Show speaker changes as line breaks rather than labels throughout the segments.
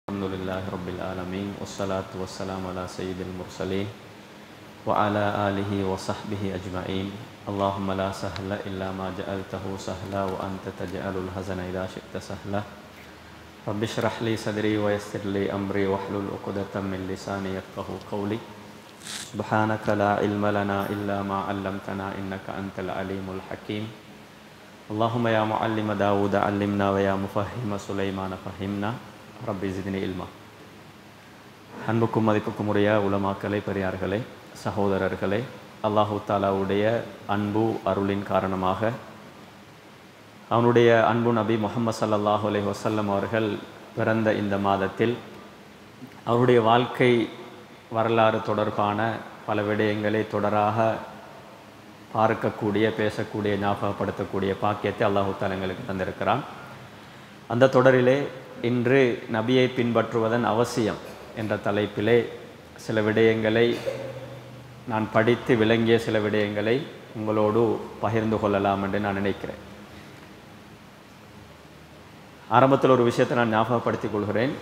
Alhamdulillahi Rabbil Alamin wassalatu wassalamu ala sayyidil mursalin wa ala alihi wa sahbihi ajma'in. Allahumma la sahla illa ma ja'altahu sahla wa anta taj'alul hazana idha syi'ta sahla. Rabbi shrah li sadri wa yassir li amri wahlul 'uqdatam min lisani yafqahu qawli. Subhanaka la ilma lana illa ma 'allamtana innaka antal alimul hakim. Allahumma ya muallima Dawud 'allimna wa ya mufahhima Sulaiman fahimna. ரப்பி ஜித்னி இல்மா. அன்புக்கும் மதிப்புக்கும் உரிய உலமாக்களே, பெரியார்களே, சகோதரர்களே, அல்லாஹு தாலாவுடைய அன்பு அருளின் காரணமாக அவனுடைய அன்பு நபி முஹம்மது ஸல்லல்லாஹு அலைஹி வஸல்லம் அவர்கள் பிறந்த இந்த மாதத்தில் அவருடைய வாழ்க்கை வரலாறு தொடர்பான பல விடயங்களை தொடராக பார்க்கக்கூடிய, பேசக்கூடிய, ஞாபகப்படுத்தக்கூடிய பாக்கியத்தை அல்லாஹு தாலா எங்களுக்கு தந்திருக்கிறான். அந்த தொடரிலே இன்று நபியை பின்பற்றுவதன் அவசியம் என்ற தலைப்பிலே சில விடயங்களை நான் படித்து விளங்கிய சில விடயங்களை உங்களோடு பகிர்ந்து கொள்ளலாம் என்று நான் நினைக்கிறேன். ஆரம்பத்தில் ஒரு விஷயத்தை நான் ஞாபகப்படுத்திக் கொள்கிறேன்.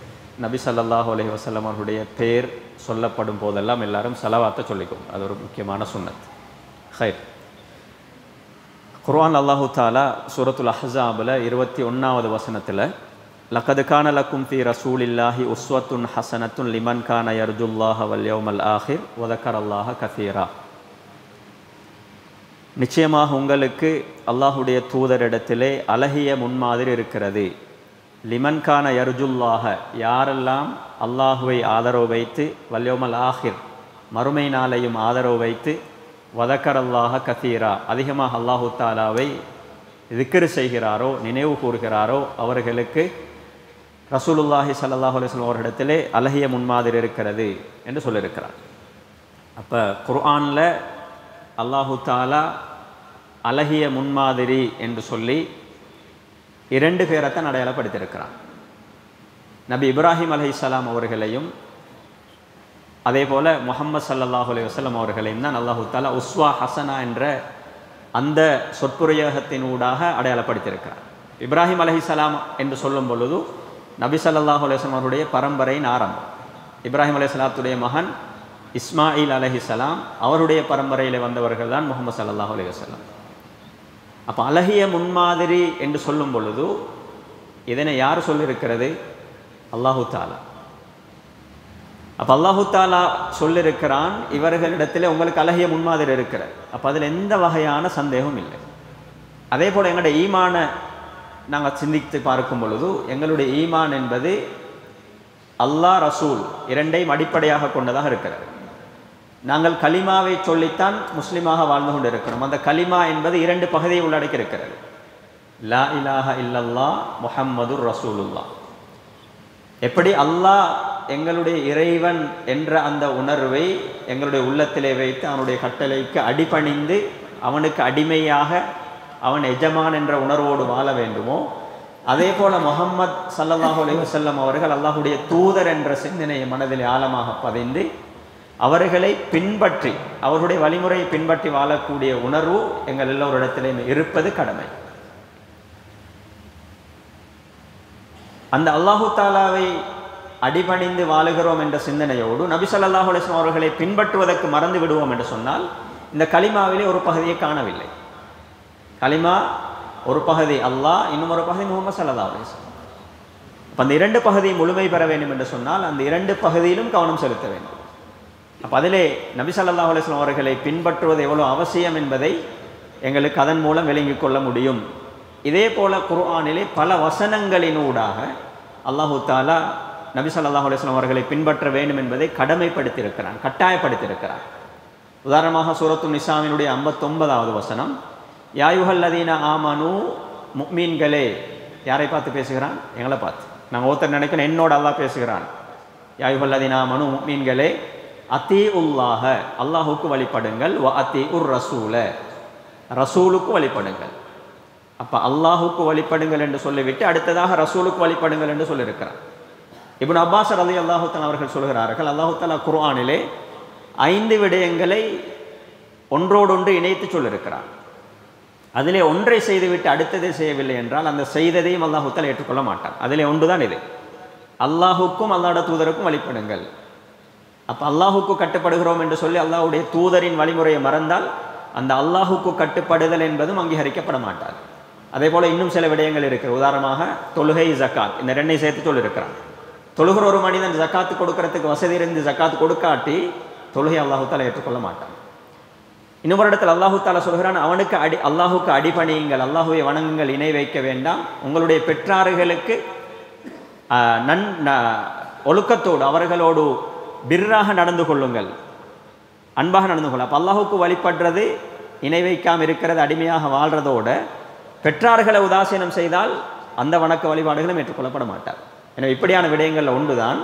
நபி ஸல்லல்லாஹு அலைஹி வஸல்லம் அவருடைய பேர் சொல்லப்படும் போதெல்லாம் எல்லாரும் ஸலவாத்தை சொல்லிக்கோங்க. அது ஒரு முக்கியமான சுன்னத். ஹைர். குர்ஆன் அல்லாஹு தாலா சூரத்துல் அஹ்ஸாபில் 21வது வசனத்தில் லக்கது கான லக்கும் ஃபீ ரசூலில்லாஹி உஸ்வத்துன் ஹஸனத்துன் லிமன் கான யர்ஜுல்லாஹ வல் யௌமல் ஆஹிர் வ ذكرல்லாஹ கஸீரா. நிச்சயமாக உங்களுக்கு அல்லாஹுடைய தூதரிடத்திலே அழகிய முன்மாதிரி இருக்கிறது. லிமன் கான யர்ஜுல்லாஹ, யாரெல்லாம் அல்லாஹுவை ஆதரவு வைத்து, வல் யௌமல் ஆஹிர், மறுமை நாளையும் ஆதரவு வைத்து, வ ذكرல்லாஹ கஸீரா, அதிகமாக அல்லாஹு தாலாவை திக்ர் செய்கிறாரோ, நினைவு கூறுகிறாரோ, அவர்களுக்கு ரசூலுல்லாஹி ஸல்லல்லாஹு அலைஹி வஸல்லம் அவர்களிடத்திலே அழகிய முன்மாதிரி இருக்கிறது என்று சொல்லியிருக்கிறார். அப்போ குர்ஆனில் அல்லாஹு தாலா அழகிய முன்மாதிரி என்று சொல்லி 2 பேரைத்தான் அடையாளப்படுத்தியிருக்கிறான். நபி இப்ராஹிம் அலைஹிஸ்ஸலாம் அவர்களையும் அதே போல் முஹம்மது ஸல்லல்லாஹு அலைஹி வஸல்லம் அவர்களையும் தான் அல்லாஹு தாலா உஸ்வா ஹசனா என்ற அந்த சொற்புரையகத்தினூடாக அடையாளப்படுத்தியிருக்கிறார். இப்ராஹிம் அலைஹிஸ்ஸலாம் என்று சொல்லும் பொழுது நபி ஸல்லல்லாஹு அலைஹி வஸல்லம் அவருடைய பரம்பரையின் ஆரம்பம். இப்ராஹிம் அலைஹிஸ்ஸலாத்துடைய மகன் இஸ்மாயில் அலைஹிஸ்ஸலாம், அவருடைய பரம்பரையில் வந்தவர்கள் தான் முஹம்மது ஸல்லல்லாஹு அலைஹி வஸல்லம். அப்போ அழகிய முன்மாதிரி என்று சொல்லும் பொழுது இதனை யார் சொல்லியிருக்கிறது? அல்லாஹு தாலா. அப்போ அல்லாஹு தாலா சொல்லியிருக்கிறான், இவர்களிடத்தில் உங்களுக்கு அழகிய முன்மாதிரி இருக்கிறது. அப்போ அதில் எந்த வகையான சந்தேகமும் இல்லை. அதே போல் எங்களுடைய ஈமானை நாங்கள் சிந்தித்து பார்க்கும் பொழுது எங்களுடைய ஈமான் என்பது அல்லாஹ், ரசூல் இரண்டையும் அடிப்படையாக கொண்டதாக இருக்கிறது. நாங்கள் கலிமாவை சொல்லித்தான் முஸ்லீமாக வாழ்ந்து கொண்டு இருக்கிறோம். அந்த கலிமா என்பது 2 பகுதியை உள்ளடக்கி இருக்கிறது. லா இலாஹ இல்லல்லாஹ் முஹம்மதுர் ரசூலுல்லாஹ். எப்படி அல்லாஹ் எங்களுடைய இறைவன் என்ற அந்த உணர்வை எங்களுடைய உள்ளத்திலே வைத்து அவனுடைய கட்டளைக்கு அடிபணிந்து அவனுக்கு அடிமையாக அவன் எஜமான் என்ற உணர்வோடு வாழ வேண்டுமோ, அதே போல முஹம்மது ஸல்லல்லாஹு அலைஹி வஸல்லம் அவர்கள் அல்லாஹுடைய தூதர் என்ற சிந்தனையை மனதில் ஆழமாக பதிந்து அவர்களை பின்பற்றி, அவர்களுடைய வழிமுறையை பின்பற்றி வாழக்கூடிய உணர்வு எங்கள் எல்லோரிடத்திலும் இருப்பது கடமை. அந்த அல்லாஹு தாலாவை அடிபணிந்து வாழுகிறோம் என்ற சிந்தனையோடு நபி ஸல்லல்லாஹு அலைஹி வஸல்லம் அவர்களை பின்பற்றுவதற்கு மறந்து விடுவோம் என்று சொன்னால் இந்த கலிமாவிலே ஒரு பகுதியை காணவில்லை. கலிமா ஒரு பகுதி அல்லாஹ், இன்னும் ஒரு பகுதி முஹம்மது ஸல்லல்லாஹு அலைஹி வஸல்லம். அப்போ அந்த 2 பகுதி முழுமை பெற வேண்டும் என்று சொன்னால் அந்த 2 பகுதியிலும் கவனம் செலுத்த வேண்டும். அப்போ அதிலே நபி ஸல்லல்லாஹு அலைஹி வஸல்லம் அவர்களை பின்பற்றுவது எவ்வளோ அவசியம் என்பதை எங்களுக்கு அதன் மூலம் விளங்கிக் கொள்ள முடியும். இதே போல குர்ஆனிலே பல வசனங்களினூடாக அல்லாஹு தாலா நபி ஸல்லல்லாஹு அலைஹி வஸல்லம் அவர்களை பின்பற்ற வேண்டும் என்பதை கடமைப்படுத்தியிருக்கிறான், கட்டாயப்படுத்தியிருக்கிறான். உதாரணமாக சூரத்து நிசாவினுடைய 59வது வசனம், யா அய்யுஹல்லதீன ஆமனு, முஃமின்களே. யாரை பார்த்து பேசுகிறான்? எங்களை பார்த்து. நாங்கள் ஒருத்தர் நினைக்கணும் என்னோட அல்லாஹ் பேசுகிறான். யா அய்யுஹல்லதீன ஆமனு, முஃமின்களே, அத்தீஉல்லாஹ, அல்லாஹுக்கு வழிபடுங்கள், வ அத்தீஉர் ரசூல, ரசூலுக்கு வழிபடுங்கள். அப்போ அல்லாஹுக்கு வழிபடுங்கள் என்று சொல்லிவிட்டு அடுத்ததாக ரசூலுக்கு வழிபடுங்கள் என்று சொல்லியிருக்கிறார். இப்னு அப்பாஸ் ரலியல்லாஹு தஆலா அவர்கள் சொல்கிறார்கள், அல்லாஹு தஆலா குர்ஆனிலே 5 விடயங்களை ஒன்றோடொன்று இணைத்து சொல்லியிருக்கிறார். அதிலே ஒன்றை செய்துவிட்டு அடுத்ததை செய்யவில்லை என்றால் அந்த செய்ததையும் அல்லாஹ் தஆலா ஏற்றுக்கொள்ள மாட்டார். அதிலே ஒன்றுதான் இது. அல்லாஹுக்கும் அல்லாஹ்வுடைய தூதருக்கும் வழிபடுங்கள். அப்போ அல்லாஹுக்கு கட்டுப்படுகிறோம் என்று சொல்லி அல்லாஹ்வுடைய தூதரின் வழிமுறையை மறந்தால் அந்த அல்லாஹுக்கு கட்டுப்படுதல் என்பதும் அங்கீகரிக்கப்பட மாட்டாது. அதே போல் இன்னும் சில விடயங்கள் இருக்குது. உதாரணமாக தொழுகை, ஜக்காத், இந்த ரெண்டையும் சேர்த்து சொல்லியிருக்கிறான். தொழுகிற ஒரு மனிதன் ஜக்காத்து கொடுக்கறதுக்கு வசதி இருந்து ஜக்காத்து கொடுக்காட்டி தொழுகை அல்லாஹு தாலா ஏற்றுக்கொள்ள மாட்டான். இன்னொரு இடத்துல அல்லாஹு தாலா சொல்கிறான், அவனுக்கு அல்லாஹுக்கு அடிபணியுங்கள், அல்லாஹுவை வணங்குங்கள், இணை வைக்க வேண்டாம், உங்களுடைய பெற்றார்களுக்கு ஒழுக்கத்தோடு அவர்களோடு பிர்ராக நடந்து கொள்ளுங்கள், அன்பாக நடந்து கொள்ளும். அப்போ அல்லாஹுக்கு வழிபடுறது, இணை வைக்காமல் இருக்கிறது, அடிமையாக வாழ்றதோட பெற்றார்களை உதாசீனம் செய்தால் அந்த வணக்க வழிபாடுகளும் ஏற்றுக்கொள்ளப்பட மாட்டார். எனவே இப்படியான விடயங்களில் ஒன்றுதான்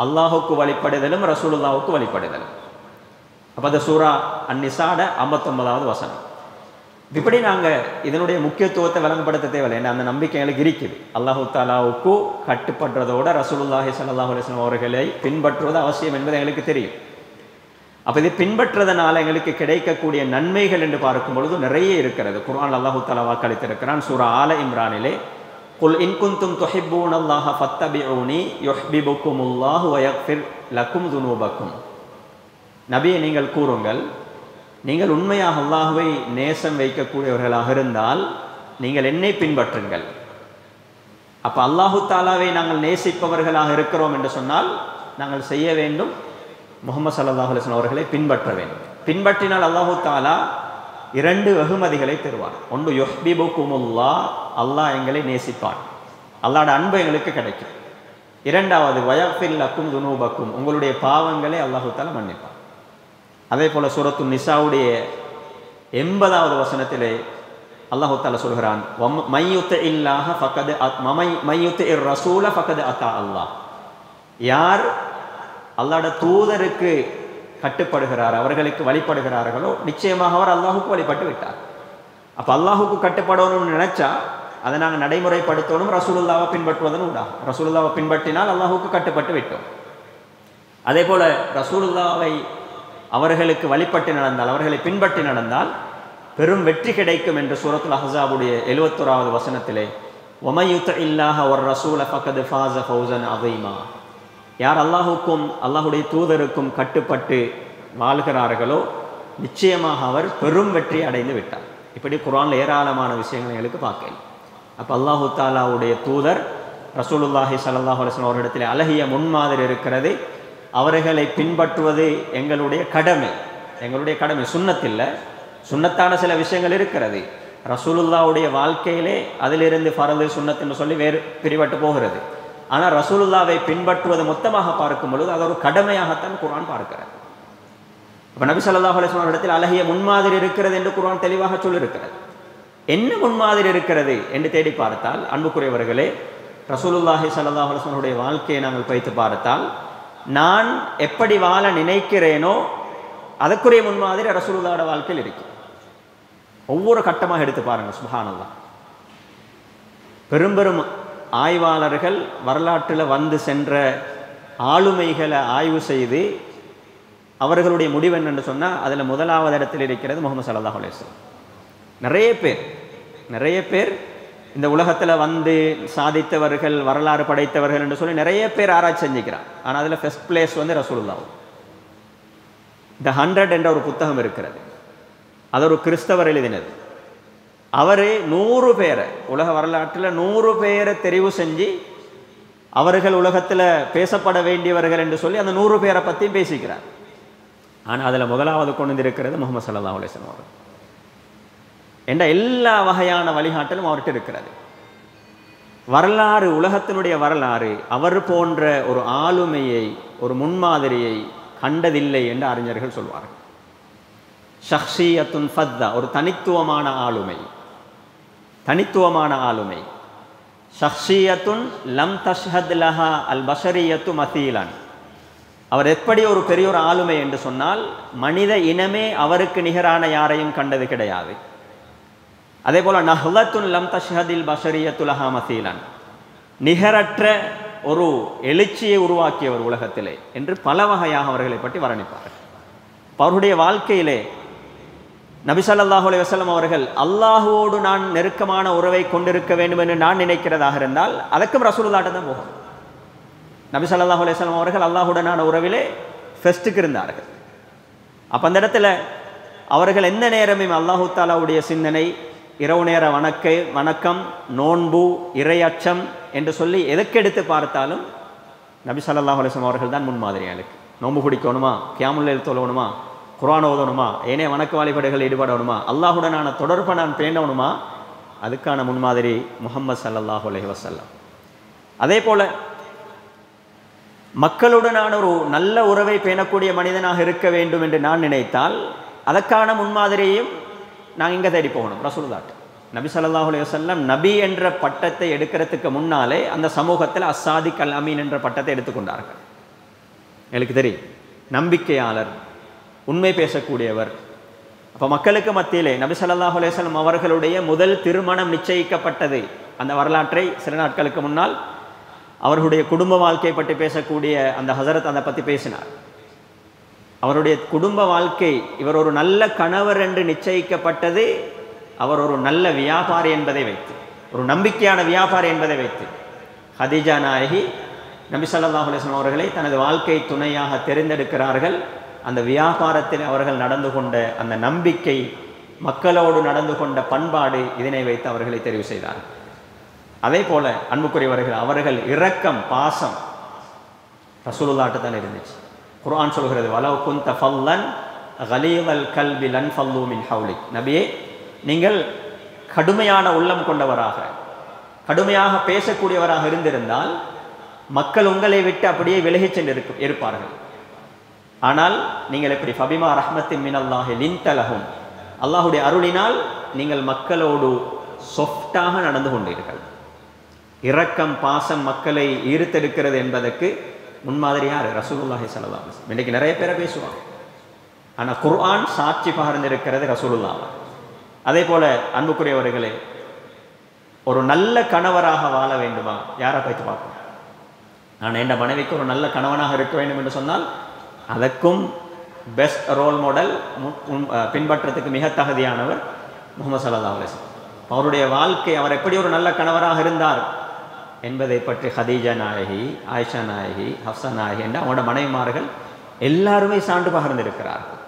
அல்லாஹுக்கு வழிபடுதலும் ரசூலுல்லாவுக்கு வழிபடுதலும். அப்போ அந்த சூரா அந்நிசாட 59வது வசனம். இப்படி நாங்கள் இதனுடைய முக்கியத்துவத்தை விளங்கப்படுத்த தேவையில்லை. ஏன்னா அந்த நம்பிக்கை எங்களுக்கு இருக்குது. அல்லாஹு தாலாவுக்கு கட்டுப்படுறதோட ரசூலுல்லாஹி ஸல்லல்லாஹு அலைஹி வஸல்லம் அவர்களை பின்பற்றுவது அவசியம் என்பது எங்களுக்கு தெரியும். அப்போ இதை பின்பற்றுறதுனால எங்களுக்கு கிடைக்கக்கூடிய நன்மைகள் என்று பார்க்கும் பொழுது நிறைய இருக்கிறது. குர்ஆன் அல்லாஹு தாலா வாக்களித்திருக்கிறான். சூரா ஆல இம்ரானிலே, குல் இன் குன்தும் துஹிப்பூனல்லாஹ ஃபத்தபிஊனி யுஹ்பிபுக்குமுல்லாஹு வ யக்ஃபிர் லக்கும் துனூபக்கும். நபியை நீங்கள் கூறுங்கள், நீங்கள் உண்மையாக அல்லாஹுவை நேசம் வைக்கக்கூடியவர்களாக இருந்தால் நீங்கள் என்னை பின்பற்றுங்கள். அப்போ அல்லாஹு தாலாவை நாங்கள் நேசிப்பவர்களாக இருக்கிறோம் என்று சொன்னால் நாங்கள் செய்ய வேண்டும், முஹம்மது ஸல்லல்லாஹு அலைஹி வஸல்லம் அவர்களை பின்பற்ற வேண்டும். பின்பற்றினால் அல்லாஹு தாலா 2 வெகுமதிகளை தருவார். ஒன்று யுஹ்பிபுக்குமுல்லாஹ், அல்லாஹ் எங்களை நேசிப்பான், அல்லாஹ்வோட அன்பு எங்களுக்கு கிடைக்கும். இரண்டாவது வயஃபிர் லக்கும் துனூபக்கும், உங்களுடைய பாவங்களை அல்லாஹு தாலா மன்னிப்பான். அதே போல சூரத்து நிசாவுடைய 80வது வசனத்திலே அல்லாஹு தாலா சொல்கிறான், மையுத்தில்லாஹ ஃபக்கத் மையுத்திர் ரசூல ஃபக்கத் அத்தா அல்லாஹ். யார் அல்லாஹ்வோட தூதருக்கு கட்டுப்படுகிறார், அவர்களுக்கு வழிபடுகிறார்களோ நிச்சயமாக அவர் அல்லாஹுக்கு வழிபட்டு விட்டார். அப்போ அல்லாஹுக்கு கட்டுப்படணும்னு நினைச்சா அதை நாங்கள் நடைமுறைப்படுத்தணும், ரசூலுல்லாவை பின்பற்றுவதன் உண்டாகும். ரசூலுல்லாவை பின்பற்றினால் அல்லாஹுக்கு கட்டுப்பட்டு விட்டோம். அதே போல ரசூலுல்லாவை அவர்களுக்கு வழிபட்டு நடந்தால், அவர்களை பின்பற்றி நடந்தால் பெரும் வெற்றி கிடைக்கும் என்று சூரத்துல் அஹ்ஸாபுடைய 71வது வசனத்திலே, வமயுத் இல்லாஹ ஒரு ரசூல ஃபக்கத் ஃபாஸ ஃபௌஸன் அதீமா. யார் அல்லாஹுக்கும் அல்லாஹுடைய தூதருக்கும் கட்டுப்பட்டு வாழ்கிறார்களோ நிச்சயமாக அவர் பெரும் வெற்றி அடைந்து விட்டார். இப்படி குர்ஆனில் ஏராளமான விஷயங்களை எங்களுக்கு பார்க்கலாம். அப்போ அல்லாஹு தாலாவுடைய தூதர் ரசூலுல்லாஹி ஸல்லல்லாஹு அலைஹி வஸல்லம் அவரிடத்தில் அழகிய முன்மாதிரி இருக்கிறது. அவர்களை பின்பற்றுவது எங்களுடைய கடமை, எங்களுடைய கடமை. சுன்னத்தில் சுன்னத்தான சில விஷயங்கள் இருக்கிறது. ரசூலுல்லாவுடைய வாழ்க்கையிலே அதிலிருந்து ஃபரது சுன்னத் என்று சொல்லி வேறு பிரிபட்டு போகிறது. ஆனால் ரசூலுல்லாவை பின்பற்றுவது மொத்தமாக பார்க்கும் பொழுது அது ஒரு கடமையாகத்தான் குர்ஆன் பார்க்கிறது. அப்போ நபி ஸல்லல்லாஹு அலைஹி வஸல்லம் இடத்தில் அழகிய முன்மாதிரி இருக்கிறது என்று குர்ஆன் தெளிவாக சொல்லியிருக்கிறது. என்ன முன்மாதிரி இருக்கிறது என்று தேடி பார்த்தால், அன்புக்குரியவர்களே, ரசூலுல்லாஹி ஸல்லல்லாஹு அலைஹி வஸல்லம் வாழ்க்கையை நாங்கள் வைத்து பார்த்தால், நான் எப்படி வாழ நினைக்கிறேனோ அதற்குரிய முன்மாதிரி ரசூலுல்லாஹ்வோட வாழ்க்கையில் இருக்கு. ஒவ்வொரு கட்டமாக எடுத்து பாருங்கள். சுப்ஹானல்லாஹ். பெரும் பெரும் ஆய்வாளர்கள் வரலாற்றில் வந்து சென்ற ஆளுமைகளை ஆய்வு செய்து அவர்களுடைய முடிவு என்னென்று சொன்னால், அதில் முதலாவது இடத்தில் இருக்கிறது முஹம்மது ஸல்லல்லாஹு அலைஹி வஸல்லம். நிறைய பேர் இந்த உலகத்தில் வந்து சாதித்தவர்கள், வரலாறு படைத்தவர்கள் என்று சொல்லி நிறைய பேர் ஆராய்ச்சி செஞ்சுக்கிறான். ஆனால் அதில் ஃபர்ஸ்ட் பிளேஸ் வந்து ரசூலுல்லாஹ். த 100 என்ற ஒரு புத்தகம் இருக்கிறது. அது ஒரு கிறிஸ்தவர் எழுதினது. அவர் 100 பேரை, உலக வரலாற்றில் 100 பேரை தெரிவு செஞ்சு அவர்கள் உலகத்தில் பேசப்பட வேண்டியவர்கள் என்று சொல்லி அந்த 100 பேரை பற்றியும் பேசிக்கிறார். ஆனால் அதில் முதலாவது கொண்டு இருக்கிறது முஹம்மது ஸல்லல்லாஹு அலைஹி வஸல்லம் அவர் என்ற எல்லா வகையான வழிகாட்டலும் அவர்கிட்ட இருக்கிறது. வரலாறு, உலகத்தினுடைய வரலாறு அவர் போன்ற ஒரு ஆளுமையை, ஒரு முன்மாதிரியை கண்டதில்லை என்று அறிஞர்கள் சொல்வார்கள். ஷக்ஷியத்துன் ஃபத்தா, ஒரு தனித்துவமான ஆளுமை, தனித்துவமான ஆளுமை. ஷக்ஷியத்துன் லம் தஷ்ஹத் லஹா அல் பஷரியத்து மதீலன். அவர் எப்படி ஒரு பெரிய ஒரு ஆளுமை என்று சொன்னால், மனித இனமே அவருக்கு நிகரான யாரையும் கண்டது கிடையாது. அதே போல நஹ்லத்துன் லம் தஷ்ஹதில் பஷரியத்து லஹா மதீலன், நிகரற்ற ஒரு எழுச்சியை உருவாக்கியவர் உலகத்திலே என்று பல வகையாக அவர்களை பற்றி வர்ணிப்பார்கள். அவருடைய வாழ்க்கையிலே நபி ஸல்லல்லாஹு அலைஹி வஸல்லம் அவர்கள் அல்லாஹ்வோடு நான் நெருக்கமான உறவை கொண்டிருக்க வேண்டும் என்று நான் நினைக்கிறதாக இருந்தால் அதற்கும் ரசூலுல்லாஹ்ட்ட தான் போகும். நபி ஸல்லல்லாஹு அலைஹி வஸல்லம் அவர்கள் அல்லாஹுடனான உறவிலே ஃபெஸ்ட்டுக்கு இருந்தார்கள். அப்போ அந்த இடத்துல அவர்கள் எந்த நேரமும் அல்லாஹு தாலாவுடைய சிந்தனை, இரவு நேர வணக்கம், நோன்பு, இறையச்சம் என்று சொல்லி எதற்கெடுத்து பார்த்தாலும் நபி ஸல்லல்லாஹு அலைஹி வஸல்லம் அவர்கள் தான் முன்மாதிரியாளுக்கு. நோன்பு பிடிக்கணுமா, கியாமுல் லைல் தொழணுமா, குர்ஆன் ஓதணுமா, ஏனைய வணக்க வழிபாடுகள் ஈடுபடணுமா, அல்லாஹுடனான தொடர்பை நான் பேணணுமா, அதுக்கான முன்மாதிரி முஹம்மது ஸல்லல்லாஹு அலைஹி வஸல்லம். அதே போல மக்களுடனான ஒரு நல்ல உறவை பேணக்கூடிய மனிதனாக இருக்க வேண்டும் என்று நான் நினைத்தால் அதற்கான முன்மாதிரியையும் நாங்கள் இங்கே தேடி போகணும். ரசூலுல்லாஹ் நபி ஸல்லல்லாஹு அலைஹி வஸல்லம் நபி என்ற பட்டத்தை எடுக்கிறதுக்கு முன்னாலே அந்த சமூகத்தில் அஸ்ஸாதிக் அல் அமீன் என்ற பட்டத்தை எடுத்துக்கொண்டார்கள். எனக்கு தெரியும், நம்பிக்கையாளர், உண்மை பேசக்கூடியவர். அப்போ மக்களுக்கு மத்தியிலே நபி ஸல்லல்லாஹு அலைஹி வஸல்லம் அவர்களுடைய முதல் திருமணம் நிச்சயிக்கப்பட்டது. அந்த வரலாற்றை சில நாட்களுக்கு முன்னால் அவர்களுடைய குடும்ப வாழ்க்கையை பற்றி பேசக்கூடிய அந்த ஹசரத் அதை பற்றி பேசினார். அவருடைய குடும்ப வாழ்க்கை, இவர் ஒரு நல்ல கணவர் என்று நிச்சயிக்கப்பட்டது அவர் ஒரு நல்ல வியாபாரி என்பதை வைத்து, ஒரு நம்பிக்கையான வியாபாரி என்பதை வைத்து. ஹதீஜா நாயகி நபி ஸல்லல்லாஹு அலைஹி வஸல்லம் அவர்களை தனது வாழ்க்கை துணையாக தேர்ந்தெடுக்கிறார்கள். அந்த வியாபாரத்தில் அவர்கள் நடந்து கொண்ட அந்த நம்பிக்கை, மக்களோடு நடந்து கொண்ட பண்பாடு, இதனை வைத்து அவர்களை தெரிவு செய்தார்கள். அதே போல அன்புக்குரியவர்கள், அவர்கள் இரக்கம், பாசம் ரசூலுல்லாஹ்ட்ட தான் இருந்துச்சு. குர்ஆன் சொல்கிறது, வலவ் குன்த ஃபல்லன் கலீதல் கல்பி லன்ஃபல்லூ மின் ஹவ்லிக். நபியே, நீங்கள் கடுமையான உள்ளம் கொண்டவராக, கடுமையாக பேசக்கூடியவராக இருந்திருந்தால் மக்கள் உங்களை விட்டு அப்படியே விலகிச் சென்று இருப்பார்கள். ஆனால் நீங்கள் எப்படி ஃபபிமா ரஹ்மத்தின் மினல்லாஹி லின்தலஹும், அல்லாஹுடைய அருளினால் நீங்கள் மக்களோடு சொஃப்டாக நடந்து கொண்டீர்கள். இரக்கம், பாசம் மக்களை ஈர்த்தெடுக்கிறது என்பதற்கு முன்மாதிரி யார்? ரசூலுல்லாஹி ஸல்லல்லாஹு அலைஹி வஸல்லம். இன்றைக்கு நிறைய பேரை பேசுவாங்க, ஆனால் குர்ஆன் சாட்சி பகர்ந்திருக்கிறது ரசூலுல்லாஹ். அதே போல அன்புக்குரியவர்களே, ஒரு நல்ல கணவராக வாழ வேண்டுமா? யாரை போய்த்து பார்க்கணும்? நான் என் மனைவிக்கு ஒரு நல்ல கணவனாக இருக்க வேண்டும் என்று சொன்னால் அதற்கும் பெஸ்ட் ரோல் மாடல், பின்பற்றத்துக்கு மிக தகுதியானவர் முஹம்மது ஸல்லல்லாஹு அலைஹி வஸல்லம். அவருடைய வாழ்க்கை, அவர் எப்படி ஒரு நல்ல கணவராக இருந்தார் என்பதை பற்றி ஹதீஜா நாயகி, ஆயிஷா நாயகி, ஹப்ஸா நாயகி என்ற அவங்களோட மனைவிமார்கள் எல்லாருமே சான்று பகர்ந்திருக்கிறார்கள்.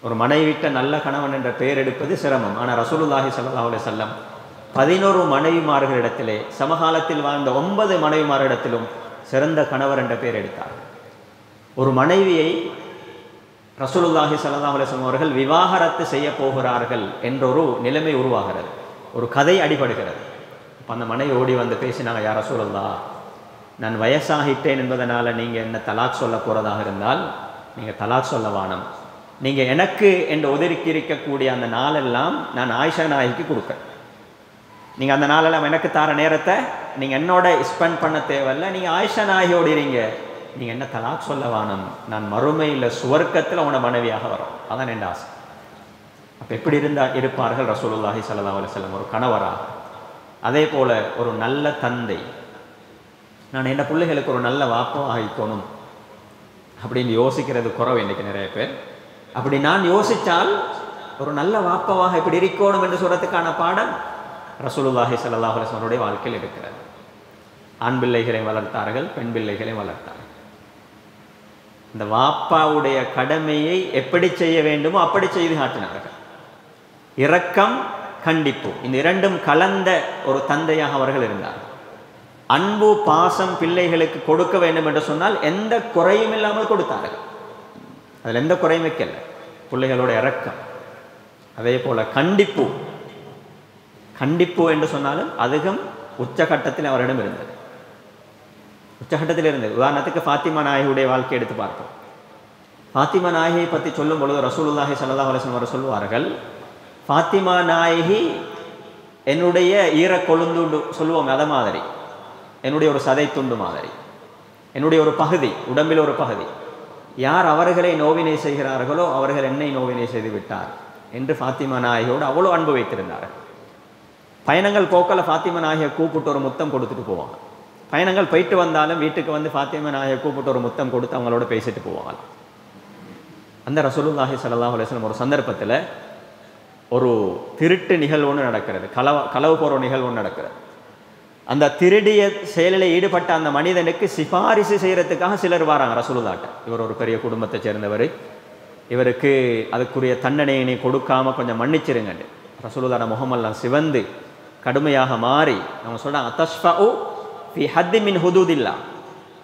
ஒரு மனைவிட்ட நல்ல கணவன் என்ற பெயர் எடுப்பது சிரமம். ஆனால் ரசூலுல்லாஹி ஸல்லல்லாஹு அலைஹி வஸல்லம் 11 மனைவிமார்களிடத்திலே, சமகாலத்தில் வாழ்ந்த 9 மனைவிமார்களிடத்திலும் சிறந்த கணவர் என்ற பெயர் எடுத்தார். ஒரு மனைவியை ரசூலுல்லாஹி ஸல்லல்லாஹு அலைஹி வஸல்லம் அவர்கள் விவாகரத்து செய்ய போகிறார்கள் என்ற ஒரு நிலைமை உருவாகிறது, ஒரு கதை அடிபடுகிறது. அப்போ அந்த மனைவி ஓடி வந்து பேசினாங்க, யா ரசூலுல்லாஹ், நான் வயசாகிட்டேன் என்பதனால் நீங்கள் என்ன தலாக் சொல்ல போகிறதாக இருந்தால் நீங்கள் தலாக் சொல்ல வானம். நீங்கள் எனக்கு என்று ஒதுக்கி இருக்கக்கூடிய அந்த நாளெல்லாம் நான் ஆயிஷா நாயகிக்கு கொடுக்க, நீங்கள் அந்த நாளெல்லாம் எனக்கு தார நேரத்தை நீங்கள் என்னோட ஸ்பெண்ட் பண்ண தேவையில்லை, நீங்கள் ஆயிஷா நாயகியோடு இருங்க, நீங்கள் என்ன தலாக் சொல்ல வானம், நான் மறுமையில் சுவர்க்கத்தில் உன மனைவியாக வரோம். அதான் என் ஆசை. அப்போ எப்படி இருப்பார்கள் ரசூலுல்லாஹி ஸல்லல்லாஹு அலைஹி வஸல்லம் ஒரு கணவராக? அதே போல ஒரு நல்ல தந்தை. நான் என் பிள்ளைகளுக்கு ஒரு நல்ல வாப்பாக ஆகிக்கணும் அப்படின்னு யோசிக்கிறது குறவு இன்றைக்கு நிறைய பேர். அப்படி நான் யோசித்தால் ஒரு நல்ல வாப்பாவாக இப்படி இருக்கணும் என்று சொல்கிறதுக்கான பாடம் ரசூலுல்லாஹி ஸல்லல்லாஹு அலைஹி வஸல்லம் வாழ்க்கையில் இருக்கிறது. ஆண் பிள்ளைகளை வளர்த்தார்கள், பெண் பிள்ளைகளை வளர்த்தார்கள். இந்த வாப்பாவுடைய கடமையை எப்படி செய்ய வேண்டுமோ அப்படி செய்து காட்டினார்கள். இரக்கம், கண்டிப்பு, இந்த இரண்டும் கலந்த ஒரு தந்தையாக அவர்கள் இருந்தார்கள். அன்பு, பாசம் பிள்ளைகளுக்கு கொடுக்க வேண்டும் என்று சொன்னால் எந்த குறையும் இல்லாமல் கொடுத்தார்கள். அதில் எந்த குறையும் வைக்கல. பிள்ளைகளோட இரக்கம். அதே போல கண்டிப்பு, கண்டிப்பு என்று சொன்னாலும் அதிகம் உச்சகட்டத்தில் அவரிடம் இருந்தது. உச்சகட்டத்தில் இருந்தது. உதாரணத்துக்கு ஃபாத்திமா நாயகியுடைய வாழ்க்கை எடுத்து பார்ப்போம். ஃபாத்திமா நாயகியை பற்றி சொல்லும் பொழுது ரசூலுல்லாஹி ஸல்லல்லாஹு அலைஹி வஸல்லம் அவர் சொல்லுவார்கள், ஃபாத்திமா நாயகி என்னுடைய ஈரக்கொழுந்து சொல்லுவோம், அதை மாதிரி, என்னுடைய ஒரு சதை துண்டு மாதிரி, என்னுடைய ஒரு பகுதி, உடம்பில் ஒரு பகுதி. யார் அவர்களை நோவினை செய்கிறார்களோ அவர்கள் என்னை நோவினை செய்து விட்டார் என்று ஃபாத்திமா நாயகியோடு அவ்வளோ அன்பு வைத்திருந்தார்கள். பயணங்கள் போக்கில் ஃபாத்திமா நாயகியை கூப்பிட்டு ஒரு முத்தம் கொடுத்துட்டு போவாங்க. பயணங்கள் போயிட்டு வந்தாலும் வீட்டுக்கு வந்து ஃபாத்திமா நாயகியை கூப்பிட்டு ஒரு முத்தம் கொடுத்து அவங்களோட பேசிட்டு போவாங்க. அந்த ரசூலுல்லாஹி ஸல்லல்லாஹு அலைஹி வஸல்லம் ஒரு சந்தர்ப்பத்தில் ஒரு திருட்டு நிகழ்வு ஒன்று நடக்கிறது, களவு போகிற நிகழ்வு ஒன்று நடக்கிறது. அந்த திருடிய செயலில் ஈடுபட்ட அந்த மனிதனுக்கு சிபாரிசு செய்கிறதுக்காக சிலர் வராங்க ரசூலுல்லாஹ்ட்ட. இவர் ஒரு பெரிய குடும்பத்தை சேர்ந்தவர், இவருக்கு அதுக்குரிய தண்டனையை கொடுக்காம கொஞ்சம் மன்னிச்சிருங்க. ரசூலுல்லாஹ் முகமெல்லாம் சிவந்து கடுமையாக மாறி அவங்க சொல்றாங்க, அத்தஷ்ஃபஉ ஃபி ஹத்தி மின் ஹுதூதில்லா,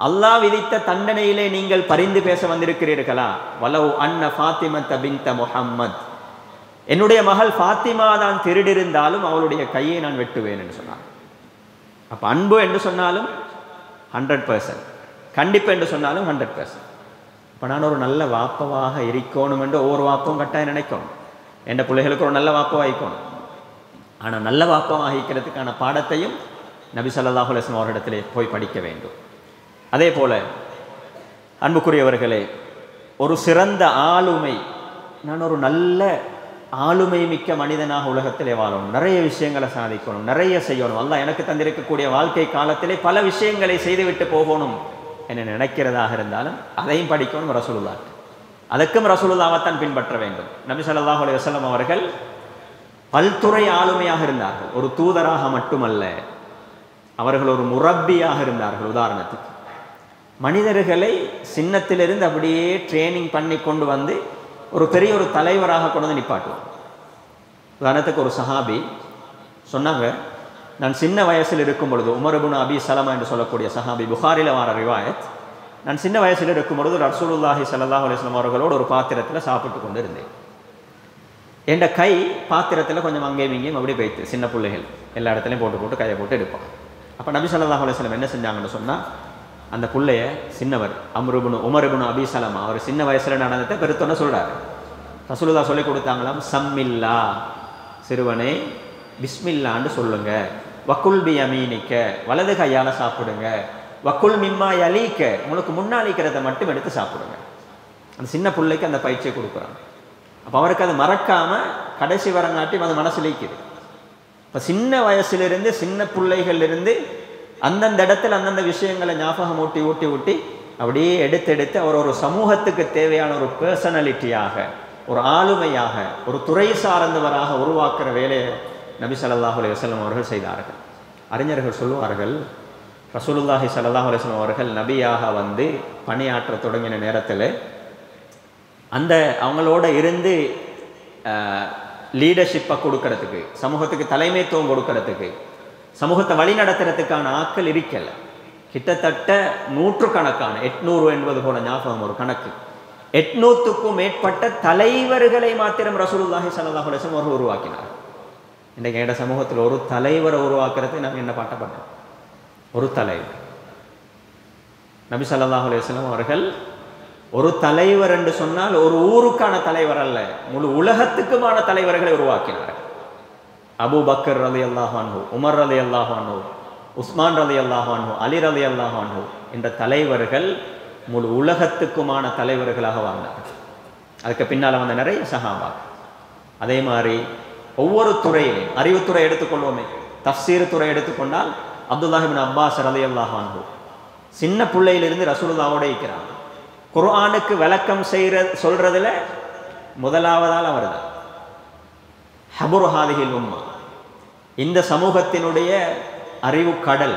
அல்லாஹ் விதித்த தண்டனையிலே நீங்கள் பரிந்து பேச வந்திருக்கிறீர்களா? வலவ் அன்ன ஃபாத்திமத்த பின்த முஹம்மத், என்னுடைய மகள் ஃபாத்திமா தான் திருடிருந்தாலும் அவளுடைய கையை நான் வெட்டுவேன் என்று சொன்னார். அப்போ அன்பு என்று சொன்னாலும் 100%, கண்டிப்பு என்று சொன்னாலும் 100%. இப்போ நான் ஒரு நல்ல வாப்பவாக இருக்கணும் என்று ஒவ்வொரு வாப்பவும் கட்டாயம் நினைக்கணும். என் பிள்ளைகளுக்கு ஒரு நல்ல வாப்பவாக இருக்கணும். ஆனால் நல்ல வாப்பவாக இருக்கிறதுக்கான பாடத்தையும் நபி ஸல்லல்லாஹு அலைஹி வஸல்லம் அவரிடத்திலே போய் படிக்க வேண்டும். அதே போல அன்புக்குரியவர்களே, ஒரு சிறந்த ஆளுமை, நான் ஒரு நல்ல ஆளுமை மிக்க மனிதனாக உலகத்திலே வாழணும், நிறைய விஷயங்களை சாதிக்கணும், நிறைய செய்யணும், அல்லாஹ் எனக்கு தந்திருக்கக்கூடிய வாழ்க்கை காலத்திலே பல விஷயங்களை செய்துவிட்டு போகணும் என்ன நினைக்கிறதாக இருந்தாலும் அதையும் படிக்கணும் ரசூலுல்லாஹ். அதற்கும் ரசூலுல்லாஹ்வைத்தான் பின்பற்ற வேண்டும். நபி ஸல்லல்லாஹு அலைஹி வஸல்லம் அவர்கள் பல்துறை ஆளுமையாக இருந்தார்கள். ஒரு தூதராக மட்டுமல்ல, அவர்கள் ஒரு முரப்பியாக இருந்தார்கள். உதாரணத்துக்கு மனிதர்களை சின்னத்திலிருந்து அப்படியே ட்ரைனிங் பண்ணி கொண்டு வந்து ஒரு பெரிய ஒரு தலைவராக கொண்டு வந்து நிப்பாட்டுவார். உதாரணத்துக்கு ஒரு சஹாபி சொன்னாங்க, நான் சின்ன வயசில் இருக்கும் பொழுது, உமர் இப்னு அபி சலமா என்று சொல்லக்கூடிய சஹாபி, புகாரில வார ரிவாயத், நான் சின்ன வயசில் இருக்கும் பொழுது ரசூலுல்லாஹி ஸல்லல்லாஹு அலைஹி வஸல்லம் அவர்களோடு ஒரு பாத்திரத்தில் சாப்பிட்டு கொண்டு இருந்தேன். என் கை பாத்திரத்தில் கொஞ்சம் அங்கேயும் இங்கேயும் அப்படி போய்த்து, சின்ன பிள்ளைகள் எல்லா இடத்துலையும் போட்டு போட்டு கையை போட்டு எடுப்போம். அப்போ நபி ஸல்லல்லாஹு அலைஹி வஸல்லம் என்ன செஞ்சாங்கன்னு சொன்னால், அந்த பிள்ளைய சின்னவர் உமர் இப்னு அபி சலமா, அவர் சின்ன வயசில் நடந்ததை பெருத்தோன்னு சொல்கிறார். ரசூலுல்லாஹ் சொல்லி கொடுத்தாங்களாம், சம்மில்லா, சிறுவனே பிஸ்மில்லான்னு சொல்லுங்க, வக்குல் பி யமீனிக்க, வலது கையால் சாப்பிடுங்க, வக்குல் மிம்மா யலீக்க, உங்களுக்கு முன்னாளிக்கிறத மட்டும் எடுத்து சாப்பிடுங்க. அந்த சின்ன பிள்ளைக்கு அந்த பயிற்சியை கொடுக்குறாங்க. அப்போ அவருக்கு அது மறக்காமல் கடைசி வரங்காட்டி அது மனசில் இருக்குது. இப்போ சின்ன வயசுலேருந்து சின்ன பிள்ளைகள்லேருந்து அந்தந்த இடத்துல அந்தந்த விஷயங்களை ஞாபகம் ஊட்டி ஊட்டி ஊட்டி அப்படியே எடுத்து அவர் ஒரு சமூகத்துக்கு தேவையான ஒரு பர்சனாலிட்டியாக, ஒரு ஆளுமையாக, ஒரு துறை சார்ந்தவராக உருவாக்குற வேலையை நபி ஸல்லல்லாஹு அலைஹி வஸல்லம் அவர்கள் செய்தார்கள். அறிஞர்கள் சொல்லுவார்கள், ரசூலுல்லாஹி ஸல்லல்லாஹு அலைஹி வஸல்லம் அவர்கள் நபியாக வந்து பணியாற்ற தொடங்கின நேரத்தில் அந்த அவங்களோட இருந்து லீடர்ஷிப்பை கொடுக்கறதுக்கு, சமூகத்துக்கு தலைமைத்துவம் கொடுக்கறதுக்கு, சமூகத்தை வழி நடத்துறதுக்கான ஆட்கள் இருக்கலை. கிட்டத்தட்ட 100 கணக்கான 800 என்பது போல ஞாபகம் ஒரு கணக்கு, 800க்கும் மேற்பட்ட தலைவர்களை மாத்திரம் ரசூலுல்லாஹி ஸல்லல்லாஹு அலைஹி வஸல்லம் அவர்கள் உருவாக்கினார். இன்றைக்கு எங்களோட சமூகத்தில் ஒரு தலைவரை உருவாக்குறது நாங்கள் என்ன பாட்டப்பட்டோம், ஒரு தலைவர். நபி ஸல்லல்லாஹு அலைஹி வஸல்லம் அவர்கள் ஒரு தலைவர் என்று சொன்னால் ஒரு ஊருக்கான தலைவர் அல்ல, முழு உலகத்துக்குமான தலைவர்களை உருவாக்கினார். அபூ பக்கர் ரலியல்லாஹு அன்ஹு, உமர் ரலியல்லாஹு அன்ஹு, உஸ்மான் ரலியல்லாஹு அன்ஹு, அலி ரலியல்லாஹு அன்ஹு என்ற தலைவர்கள் முழு உலகத்துக்குமான தலைவர்களாக வாழ்ந்தார்கள். அதுக்கு பின்னால் வந்த நிறைய சஹாபா. அதே மாதிரி ஒவ்வொரு துறையிலையும், அறிவுத்துறை எடுத்துக்கொள்வோமே, தஃப்சீர் துறை எடுத்துக்கொண்டால் அப்துல்லாஹ் இப்னு அப்பாஸ் ரலியல்லாஹு அன்ஹு சின்ன பிள்ளையிலிருந்து ரசூலுல்லாஹோட இருக்கிறாங்க. குர்ஆனுக்கு விளக்கம் சொல்றதுல முதலாவதால் அவர் தான். ஹபுர் ஹாதிஹில் உம்மா, இந்த சமூகத்தினுடைய அறிவு கடல்,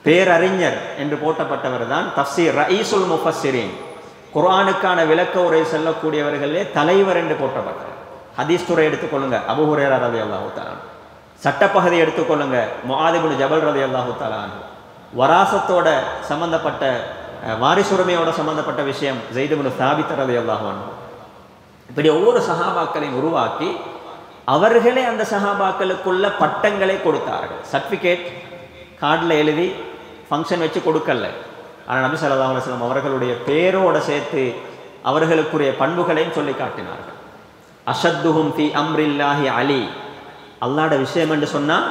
பேரறிஞர் என்று போட்டப்பட்டவர் தான் தஃப்சீர் ரயீசுல் முஃபஸ்ஸிரீன், குர்ஆனுக்கான விளக்க உரை சொல்லக்கூடியவர்களே தலைவர் என்று போட்டப்பட்டார். ஹதீஸ் துறை எடுத்துக்கொள்ளுங்க, அபூ ஹுரைரா ரலியல்லாஹு தஆலா. சட்டப்பகுதி எடுத்துக்கொள்ளுங்க, முஆத் இப்னு ஜபல் ரலியல்லாஹு தஆலா. வராசத்தோட சம்பந்தப்பட்ட, வாரிசுரிமையோட சம்பந்தப்பட்ட விஷயம் ஸைத் இப்னு சாபித் ரலியல்லாஹு அன்ஹு. இப்படி ஒவ்வொரு சஹாபாக்களையும் உருவாக்கி அவர்களே அந்த சஹாபாக்களுக்குள்ள பட்டங்களை கொடுத்தார்கள். சர்டிஃபிகேட் கார்டில் எழுதி ஃபங்க்ஷன் வச்சு கொடுக்கல. ஆனால் நபி ஸல்லல்லாஹு அலைஹி வஸல்லம் அவர்களுடைய பேரோட சேர்த்து அவர்களுக்குரிய பண்புகளையும் சொல்லி காட்டினார்கள். அஷத்துஹும் ஃபி அம்ரில்லாஹி அலி, அல்லாஹ்ட விஷயம் என்று சொன்னால்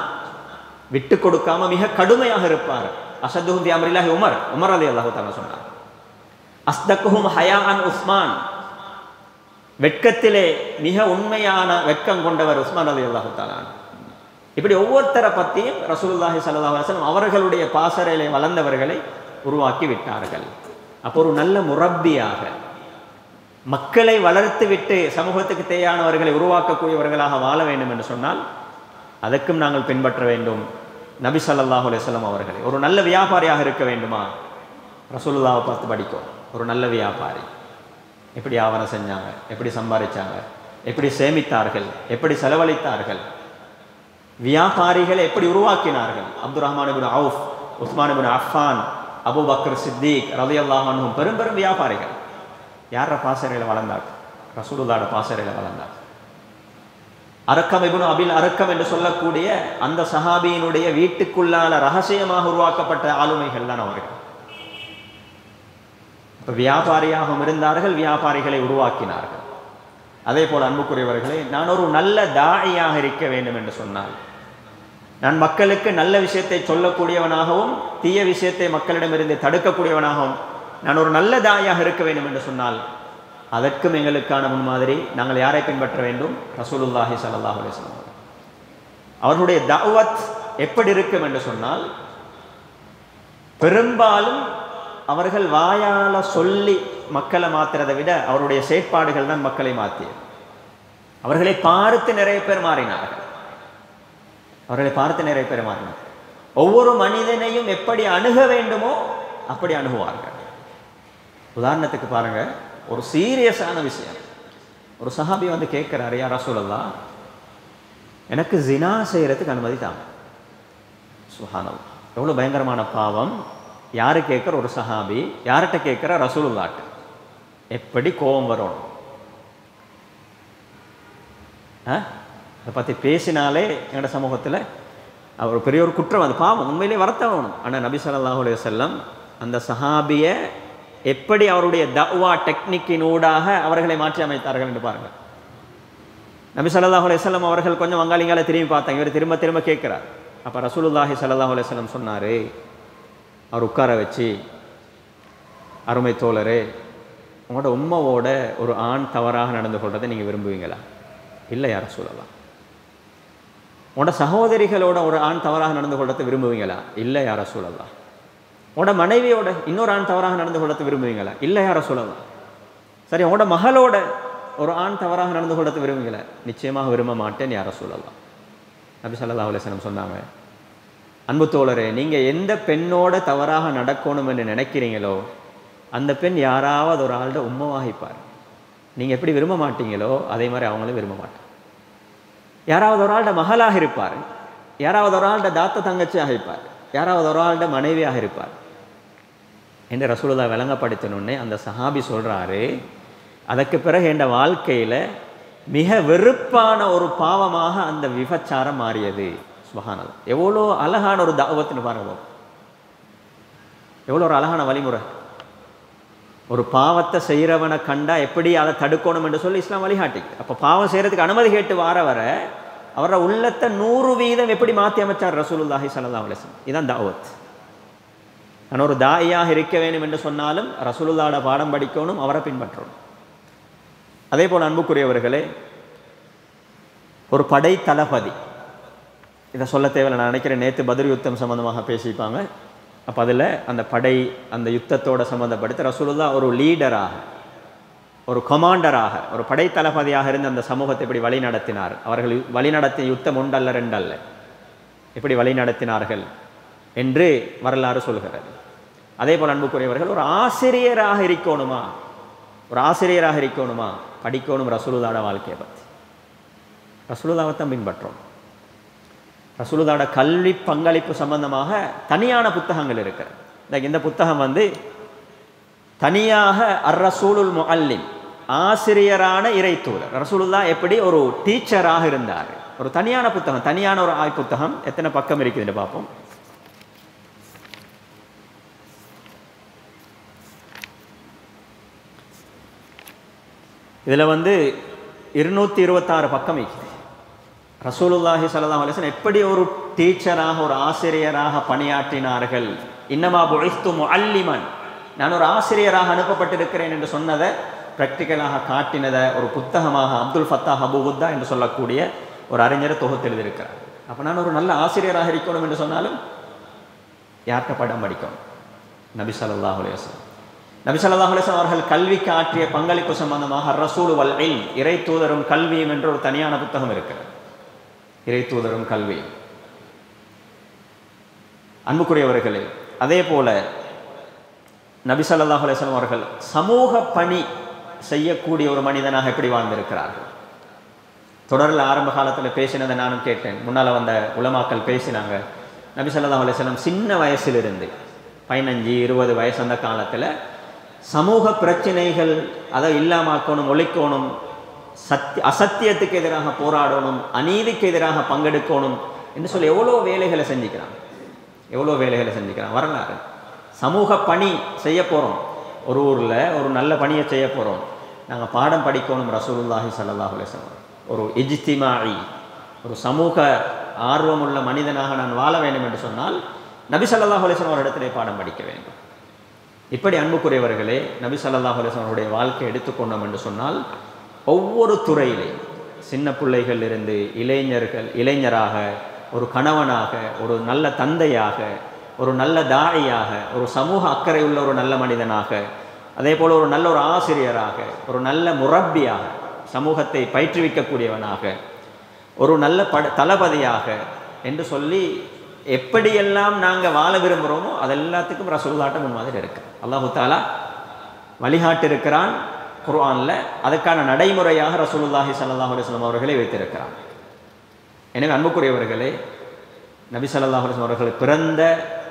விட்டு கொடுக்காம மிக கடுமையாக இருப்பார். அஷத்துஹும் ஃபி அம்ரில்லாஹி உமர், உமர் ரலியல்லாஹு தஆலா சொன்னார். அஸ்தக்குஹும் ஹயாஅன் உஸ்மான், வெட்கத்திலே மிக உண்மையான வெட்கம் கொண்டவர் உஸ்மான் ரலியல்லாஹு தஆலா. இப்படி ஒவ்வொருத்தரை பற்றியும் ரசூலுல்லாஹி ஸல்லல்லாஹு அலைஹி வஸல்லம் அவர்களுடைய பாசறையிலே வளர்ந்தவர்களை உருவாக்கி விட்டார்கள். அப்போ ஒரு நல்ல முரப்பியாக மக்களை வளர்த்து விட்டு சமூகத்துக்கு தேவையானவர்களை உருவாக்கக்கூடியவர்களாக வாழ வேண்டும் என்று சொன்னால் அதற்கும் நாங்கள் பின்பற்ற வேண்டும் நபி ஸல்லல்லாஹு அலைஹி வஸல்லம் அவர்களே, ஒரு நல்ல வியாபாரியாக இருக்க வேண்டுமா? ரசூலுல்லாஹை பார்த்து படிக்கும். ஒரு நல்ல வியாபாரி எப்படி ஆவணம் செஞ்சாங்க, எப்படி சம்பாதிச்சாங்க, எப்படி சேமித்தார்கள், எப்படி செலவழித்தார்கள், வியாபாரிகளை எப்படி உருவாக்கினார்கள். அப்துர் ரஹ்மான் இப்னு அவுஃப், உஸ்மான் இப்னு அஃபான், அபூபக்கர் சித்திக் ரலியல்லாஹு அன்ஹும் பெரும் பெரும் வியாபாரிகள். யார பாசறையில் வளர்ந்தாங்க? ரசூலுல்லாஹ்வோட பாசறையில் வளர்ந்தாங்க. அரக்கம் இப்னு அபில் அரக்கம் என்று சொல்லக்கூடிய அந்த சஹாபியினுடைய வீட்டுக்குள்ளான ரகசியமாக உருவாக்கப்பட்ட ஆளுமைகள் தான் அவர்கள். வியாபாரியாகவும் இருந்தார்கள், வியாபாரிகளை உருவாக்கினார்கள். அதே போல் அன்புக்குரியவர்களே, நான் ஒரு நல்ல தாயியாக இருக்க வேண்டும் என்று சொன்னால், நான் மக்களுக்கு நல்ல விஷயத்தை சொல்லக்கூடியவனாகவும் தீய விஷயத்தை மக்களிடமிருந்து தடுக்கக்கூடியவனாகவும் நான் ஒரு நல்ல தாயாக இருக்க வேண்டும் என்று சொன்னால், அதற்கும் எங்களுக்கான முன்மாதிரி நாங்கள் யாரை பின்பற்ற வேண்டும்? ரசூலுல்லாஹி ஸல்லல்லாஹு அலைஹி வஸல்லம். அவர்களுடைய தஅவத் எப்படி இருக்கும் என்று சொன்னால், பெரும்பாலும் அவர்கள் வாயால சொல்லி மக்களை மாற்றுறதை விட அவருடைய செயற்பாடுகள் தான் மக்களை மாற்றியது. அவர்களை பார்த்து நிறைய பேர் மாறினார்கள். அவர்களை பார்த்து நிறைய பேர் மாறினார்கள். ஒவ்வொரு மனிதனையும் எப்படி அணுக வேண்டுமோ அப்படி அணுகுவார்கள். உதாரணத்துக்கு பாருங்க, ஒரு சீரியஸான விஷயம். ஒரு சஹாபி வந்து கேட்கிறாரு, யா ரசூலல்லாஹ், எனக்கு ஜினா செய்யறதுக்கு அனுமதி தாங்க. சுப்ஹானல்லாஹ், எவ்வளவு பயங்கரமான பாவம். யாரு கேட்குற? ஒரு சஹாபி. யார்கிட்ட கேட்குற? ரசூலுல்லாஹ்ட்ட. எப்படி கோபம் வரும்? அதை பற்றி பேசினாலே எங்களோட சமூகத்தில் அவர் பெரிய ஒரு குற்றம், அது பாவம், உண்மையிலே வரத்தவணும். ஆனால் நபி ஸல்லல்லாஹு அலைஹி வஸல்லம் அந்த சஹாபியை எப்படி அவருடைய தஅவா டெக்னிக்கினூடாக அவர்களை மாற்றி அமைத்தார்கள் என்று பாருங்கள். நபி ஸல்லல்லாஹு அலைஹி வஸல்லம் அவர்கள் கொஞ்சம் வங்காளிங்கால திரும்பி பார்த்தாங்க. இவர் திரும்ப திரும்ப கேட்குறார். அப்போ ரசூலுல்லாஹி ஸல்லல்லாஹு அலைஹி வஸல்லம் சொன்னார், அவர் உட்கார வச்சு, அருமை தோழரே, உங்களோட உம்மாவோட ஒரு ஆண் தவறாக நடந்து கொள்றதை நீங்கள் விரும்புவீங்களா? இல்லை யா ரசூலல்லாஹ். உங்களோட சகோதரிகளோட ஒரு ஆண் தவறாக நடந்து கொள்றதை விரும்புவீங்களா? இல்லை யா ரசூலல்லாஹ். உங்களோட மனைவியோட இன்னொரு ஆண் தவறாக நடந்து கொள்றதை விரும்புவீங்களா? இல்லை யா ரசூலல்லாஹ். சரி, உங்களோட மகளோட ஒரு ஆண் தவறாக நடந்து கொள்றதை விரும்புவீங்களா? நிச்சயமாக விரும்ப மாட்டேன் யா ரசூலல்லாஹ். நபி ஸல்லல்லாஹு அலைஹி வஸல்லம் சொன்னாங்க, அன்பு தோழரே, நீங்கள் எந்த பெண்ணோட தவறாக நடக்கணும் என்று நினைக்கிறீங்களோ அந்த பெண் யாராவது ஒரு ஆள்கிட்ட உம்மவாகிப்பார். நீங்கள் எப்படி விரும்ப மாட்டீங்களோ அதே மாதிரி அவங்களும் விரும்ப மாட்டாங்க. யாராவது ஒரு ஆள்கிட்ட மகளாக இருப்பார், யாராவது ஒரு ஆள்கிட்ட தாத்த தங்கச்சியாக இருப்பார், யாராவது ஒரு ஆள்கிட்ட மனைவியாக இருப்பார் என்று ரசூலுல்லாஹ் விளங்கப்படுத்தினோடனே அந்த சஹாபி சொல்கிறாரு, அதற்கு பிறகு என் வாழ்க்கையில் மிக வெறுப்பான ஒரு பாவமாக அந்த விபச்சாரம் மாறியது. சுப்ஹானல்லாஹ், எவ்வளோ அழகான ஒரு தஅவத்னு பாருங்க, எவ்வளோ ஒரு அழகான வழிமுறை. ஒரு பாவத்தை செய்கிறவனை கண்டா எப்படி அதை தடுக்கணும் என்று சொல்லி இஸ்லாம் வழிகாட்டி. அப்போ பாவம் செய்கிறதுக்கு அனுமதி கேட்டு வர அவரோட உள்ளத்தை 100% எப்படி மாற்றி அமைச்சார் ரசூலுல்லாஹி ஸல்லல்லாஹு அலைஹி வஸல்லம். இதுதான் தாவத். நான் ஒரு தாயியாக இருக்க வேண்டும் என்று சொன்னாலும் ரசூலுல்லாஹோட பாடம் படிக்கணும், அவரை பின்பற்றணும். அதே போல் அன்புக்குரியவர்களே, ஒரு படை தளபதி, இதை சொல்ல தேவையில்லை, நான் நினைக்கிறேன் நேற்று பத்ர் யுத்தம் சம்மந்தமாக பேசிப்பாங்க. அப்போ அதில் அந்த படை, அந்த யுத்தத்தோடு சம்மந்தப்படுத்தி ரசூலுல்லாஹ் ஒரு லீடராக, ஒரு கமாண்டராக, ஒரு படை தளபதியாக இருந்து அந்த சமூகத்தை எப்படி வழி நடத்தினார், அவர்கள் வழி நடத்திய யுத்தம் ஒன்றல்ல ரெண்டல்ல, எப்படி வழி நடத்தினார்கள் என்று வரலாறு சொல்கிறது. அதே போல் அன்புக்குரியவர்கள், ஒரு ஆசிரியராக இருக்கணுமா, ஒரு ஆசிரியராக இருக்கணுமா, படிக்கணும் ரசூலுல்லாஹோட வாழ்க்கையை பற்றி. ரசூலுல்லாஹை தான் பின்பற்றோம். ரசூலுல்லாஹோட கல்வி பங்களிப்பு சம்பந்தமாக தனியான புத்தகங்கள் இருக்கிறது. இந்த புத்தகம் வந்து தனியாக அர் ரசூலுல் முஅல்லிம், ஆசிரியரான இறைத்தூதர், ரசூலுல்லாஹ் எப்படி ஒரு டீச்சராக இருந்தார், ஒரு தனியான புத்தகம், தனியான ஒரு புத்தகம். எத்தனை பக்கம் இருக்குதுன்னு பார்ப்போம். இதில் வந்து 226 பக்கம் இருக்குது. ரசூலுல்லாஹி ஸல்லல்லாஹு அலைஹி வஸல்லம் எப்படி ஒரு டீச்சராக, ஒரு ஆசிரியராக பணியாற்றினார்கள். இன்னமா புஇஸ்து முஅல்லிமன், நான் ஒரு ஆசிரியராக அனுப்பப்பட்டிருக்கிறேன் என்று சொன்னதை ப்ராக்டிக்கலாக காட்டினதை ஒரு புத்தகமாக அப்துல் ஃபத்தாஹ் அபு குத்தா என்று சொல்லக்கூடிய ஒரு அறிஞரை தொகுத்து எழுதியிருக்கிறார். அப்போ நான் ஒரு நல்ல ஆசிரியராக இருக்கணும் என்று சொன்னாலும் யார்கிட்ட படம் படிக்கணும்? நபி ஸல்லல்லாஹு அலைஹி வஸல்லம். நபி ஸல்லல்லாஹு அலைஹி வஸல்லம் அவர்கள் கல்விக்கு ஆற்றிய பங்களிப்பு சம்பந்தமாக ரசூல் வல் இல்ம், இறை தூதரும் கல்வியும் என்ற ஒரு தனியான புத்தகம் இருக்கிறது. இறை தூதரும் கல்வியும். அன்புக்குரியவர்களே, அதே போல நபி ஸல்லல்லாஹு அலைஹி வஸல்லம் அவர்கள் சமூக பணி செய்யக்கூடிய ஒரு மனிதனாக எப்படி வாழ்ந்திருக்கிறார்கள்? தொடரில் ஆரம்ப காலத்தில் பேசினதை நானும் கேட்டேன். முன்னால் வந்த உலமாக்கள் பேசினாங்க. நபி ஸல்லல்லாஹு அலைஹி வஸல்லம் சின்ன வயசிலிருந்து 15-20 வயசு அந்த காலத்தில் சமூக பிரச்சனைகள் அதை இல்லாமக்கணும், ஒழிக்கணும், அசத்தியத்துக்கு எதிராக போராடணும், அநீதிக்கு எதிராக பங்கெடுக்கணும் என்று சொல்லி எவ்வளோ வேலைகளை செஞ்சுக்கிறான். வரலாறு சமூக பணி செய்ய போகிறோம், ஒரு ஊரில் ஒரு நல்ல பணியை செய்ய போகிறோம், நாங்கள் பாடம் படிக்கணும். ரசூலுல்லாஹி ஸல்லல்லாஹு அலைஹி வஸல்லம் ஒரு இஜ்திமாஇ, ஒரு சமூக ஆர்வமுள்ள மனிதனாக நான் வாழ வேண்டும் என்று சொன்னால் நபி ஸல்லல்லாஹு அலைஹி வஸல்லம் இடத்திலே பாடம் படிக்க வேண்டும். இப்படி அன்புக்குரியவர்களே, நபி ஸல்லல்லாஹு அலைஹி வஸல்லம் அவருடைய வாழ்க்கை எடுத்துக்கொண்டோம் என்று சொன்னால் ஒவ்வொரு துறையிலே சின்ன பிள்ளைகள் இருந்து இளைஞராக, ஒரு கணவனாக, ஒரு நல்ல தந்தையாக, ஒரு நல்ல தாயியாக, ஒரு சமூக அக்கறை உள்ள ஒரு நல்ல மனிதனாக, அதே போல் ஒரு நல்ல ஒரு ஆசிரியராக, ஒரு நல்ல முரப்பியாக, சமூகத்தை பயிற்றுவிக்கக்கூடியவனாக, ஒரு நல்ல தளபதியாக என்று சொல்லி எப்படியெல்லாம் நாங்கள் வாழ விரும்புகிறோமோ அதெல்லாத்துக்கும் ரசூலுல்லாஹ்ட்ட முன்மாதிரி இருக்கு. அல்லாஹு தஆலா வழிகாட்டிருக்கிறான் குர்ஆனில். அதுக்கான நடைமுறையாக ரசூலுல்லாஹி ஸல்லல்லாஹு அலைஹி வஸல்லம் அவர்களை வைத்திருக்கிறான். எனவே அன்புக்குரியவர்களே, நபி ஸல்லல்லாஹு அலைஹி வஸல்லம் அவர்கள் பிறந்த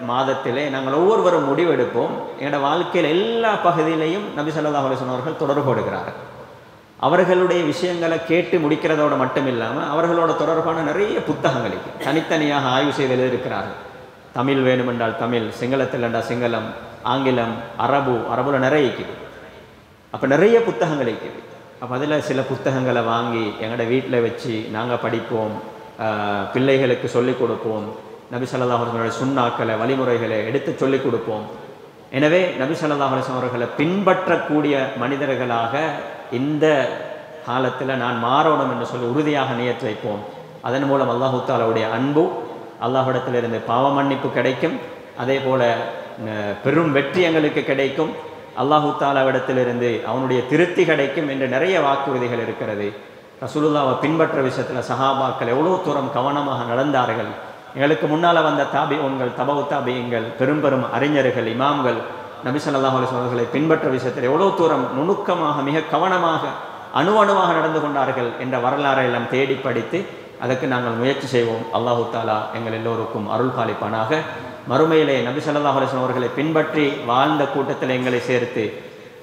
மாதத்திலே நாங்கள் ஒவ்வொருவரும் முடிவெடுப்போம். எங்களோட வாழ்க்கையில் எல்லா பகுதியிலையும் நபி ஸல்லல்லாஹு அலைஹி வஸல்லம் அவர்கள் தொடர்பு எடுக்கிறார்கள். அவர்களுடைய விஷயங்களை கேட்டு முடிக்கிறதோடு மட்டும் இல்லாமல் அவர்களோட தொடர்பான நிறைய புத்தகங்களை தனித்தனியாக ஆய்வு செய்து எழுதியிருக்கிறார்கள். தமிழ் வேணுமென்றால் தமிழ், சிங்களத்தில் என்றால் சிங்களம், ஆங்கிலம், அரபுல நிறைய இருக்குது. அப்போ நிறைய புத்தகங்கள் இருக்குது. அப்போ அதில் சில புத்தகங்களை வாங்கி எங்களோட வீட்டில் வச்சு நாங்கள் படிப்போம், பிள்ளைகளுக்கு சொல்லிக் கொடுப்போம், நபி ஸல்லல்லாஹு அலைஹி வஸல்லம் சுன்னாக்களை, வழிமுறைகளை எடுத்து சொல்லிக் கொடுப்போம். எனவே நபி ஸல்லல்லாஹு அலைஹி வஸல்லம் அவர்களை பின்பற்றக்கூடிய மனிதர்களாக இந்த காலத்தில் நான் மாறணும் என்று சொல்லி உறுதியாக நியத்து வைப்போம். அதன் மூலம் அல்லாஹு தஆலாவுடைய அன்பு, அல்லாஹ்விடத்திலிருந்து பாவ மன்னிப்பு கிடைக்கும். அதே போல பெரும் வெற்றி எங்களுக்கு கிடைக்கும். அல்லாஹு தஆலாவிடத்திலிருந்து அவனுடைய திருப்தி கிடைக்கும் என்று நிறைய வாக்குறுதிகள் இருக்கிறது. ரசூலுல்லாஹ்வை பின்பற்ற விஷயத்தில் சஹாபாக்கள் எவ்வளோ தூரம் கவனமாக நடந்தார்கள். எங்களுக்கு முன்னால் வந்த தாபிஊன்கள், தபவு தாபியங்கள், பெரும் அறிஞர்கள், இமாம்கள் நபி ஸல்லல்லாஹு அலைஹி வஸல்லம் அவர்களை பின்பற்ற விஷயத்தில் எவ்வளோ தூரம் நுணுக்கமாக, மிக கவனமாக, அணுவணுவாக நடந்து கொண்டார்கள் என்ற வரலாறை எல்லாம் தேடி படித்து அதற்கு நாங்கள் முயற்சி செய்வோம். அல்லாஹு தஆலா எங்கள் எல்லோருக்கும் அருள் பாலிப்பானாக. மறுமையிலே நபி ஸல்லல்லாஹு அலைஹி வஸல்லம் அவர்களை பின்பற்றி வாழ்ந்த கூட்டத்தில் எங்களை சேர்த்து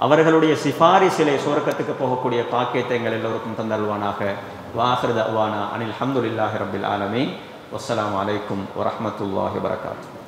அவர்களுடைய சிபாரிசிலே சுவர்க்கத்துக்கு போகக்கூடிய பாக்கியத்தை எங்கள் எல்லோருக்கும் தந்தல்வானாக. வாஹிரு தஅவானா அனில் ஹம்துலில்லாஹி ரப்பில் ஆலமீன். வஸ்ஸலாமு அலைக்கும் வரஹ்மத்துல்லாஹி வபரகாத்துஹு.